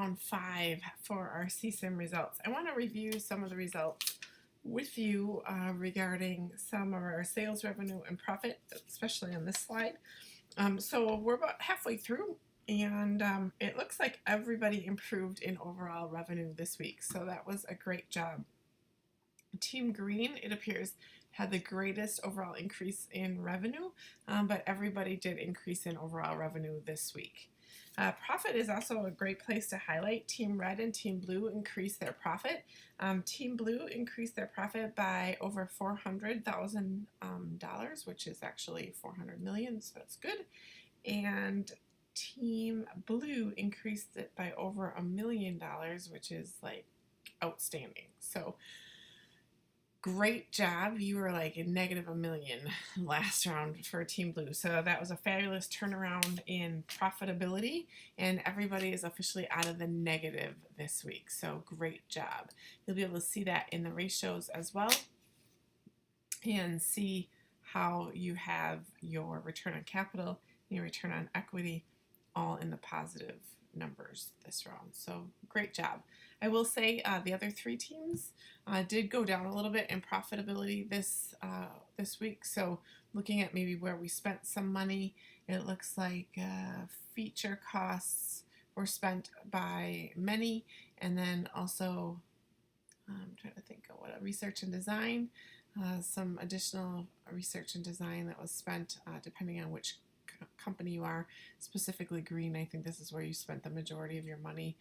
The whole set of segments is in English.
round 5 for our CSIM results. I want to review some of the results with you regarding some of our sales revenue and profit, especially on this slide. So we're about halfway through, and it looks like everybody improved in overall revenue this week, so that was a great job. Team Green, it appears, had the greatest overall increase in revenue, but everybody did increase in overall revenue this week. Profit is also a great place to highlight. Team Red and Team Blue increased their profit. Team Blue increased their profit by over $400,000, which is actually 400 million, so that's good. And Team Blue increased it by over $1 million, which is like outstanding. So great job. You were like in negative $1 million last round for Team Blue. So that was a fabulous turnaround in profitability, and everybody is officially out of the negative this week. So great job. You'll be able to see that in the ratios as well and see how you have your return on capital and your return on equity all in the positive numbers this round. So great job. I will say the other 3 teams did go down a little bit in profitability this week. So looking at maybe where we spent some money, it looks like feature costs were spent by many, and then also I'm trying to think of what research and design, some additional research and design that was spent depending on which company you are. Specifically Green, I think this is where you spent the majority of your money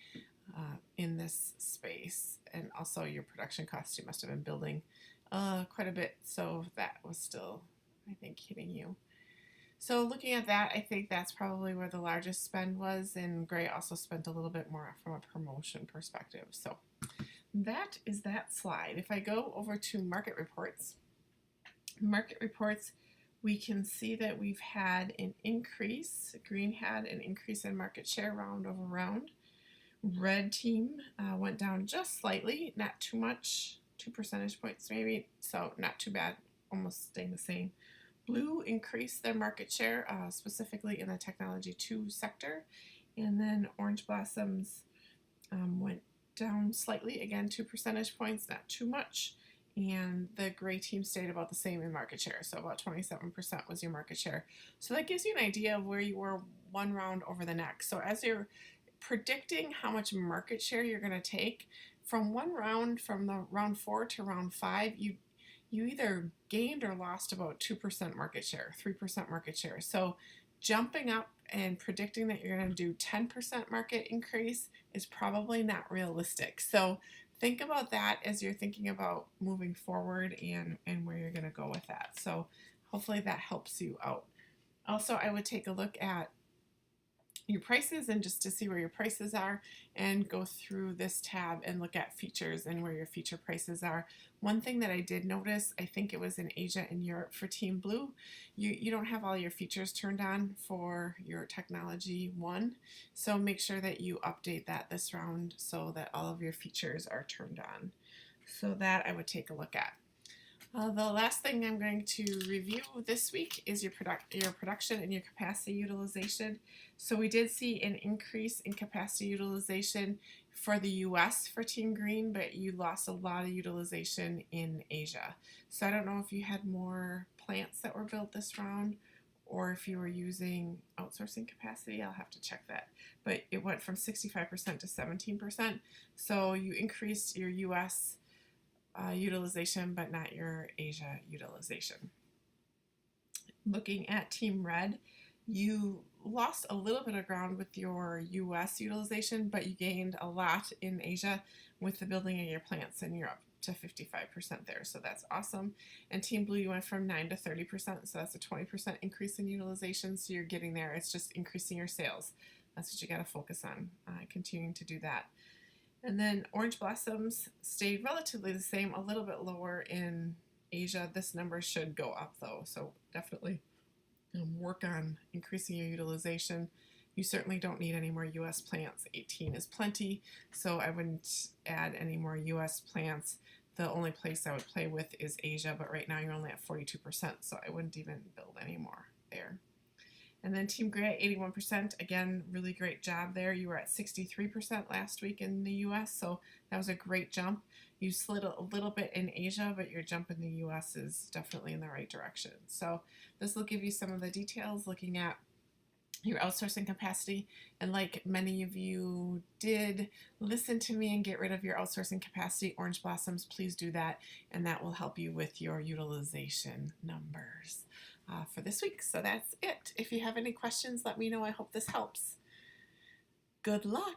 in this space, and also your production costs. You must have been building quite a bit, so that was still, I think, hitting you. So looking at that, I think that's probably where the largest spend was, and Gray also spent a little bit more from a promotion perspective. So that is that slide. If I go over to market reports, we can see that we've had an increase. Green had an increase in market share round over round. Red team went down just slightly, not too much, 2 percentage points maybe, so not too bad, almost staying the same. Blue increased their market share, specifically in the Technology 2 sector, and then Orange Blossoms went down slightly, again 2 percentage points, not too much. And the Gray team stayed about the same in market share, so about 27% was your market share. So that gives you an idea of where you were one round over the next. So as you're predicting how much market share you're going to take from one round, from the round 4 to round 5, you either gained or lost about 2% market share, 3% market share. So jumping up and predicting that you're going to do 10% market increase is probably not realistic. So think about that as you're thinking about moving forward and where you're going to go with that. So hopefully that helps you out. Also, I would take a look at your prices, and just to see where your prices are, and go through this tab and look at features and where your feature prices are. One thing that I did notice, I think it was in Asia and Europe for Team Blue, you don't have all your features turned on for your Technology 1, so make sure that you update that this round so that all of your features are turned on. So that I would take a look at. The last thing I'm going to review this week is your production and your capacity utilization. So we did see an increase in capacity utilization for the US for Team Green, but you lost a lot of utilization in Asia. So I don't know if you had more plants that were built this round, or if you were using outsourcing capacity. I'll have to check that. But it went from 65% to 17%. So you increased your US utilization, but not your Asia utilization. Looking at Team Red, you lost a little bit of ground with your US utilization, but you gained a lot in Asia with the building of your plants in Europe to 55% there, so that's awesome. And Team Blue, you went from 9 to 30%, so that's a 20% increase in utilization, so you're getting there. It's just increasing your sales. That's what you got to focus on, continuing to do that. And then Orange Blossoms stayed relatively the same, a little bit lower in Asia. This number should go up though, so definitely work on increasing your utilization. You certainly don't need any more US plants. 18 is plenty, so I wouldn't add any more US plants. The only place I would play with is Asia, but right now you're only at 42%, so I wouldn't even build any more there. And then Team Gray at 81%. Again, really great job there. You were at 63% last week in the US, so that was a great jump. You slid a little bit in Asia, but your jump in the US is definitely in the right direction. So this will give you some of the details looking at your outsourcing capacity. And like many of you did, listen to me and get rid of your outsourcing capacity. Orange Blossoms, please do that, and that will help you with your utilization numbers for this week. So that's it. If you have any questions, let me know. I hope this helps. Good luck.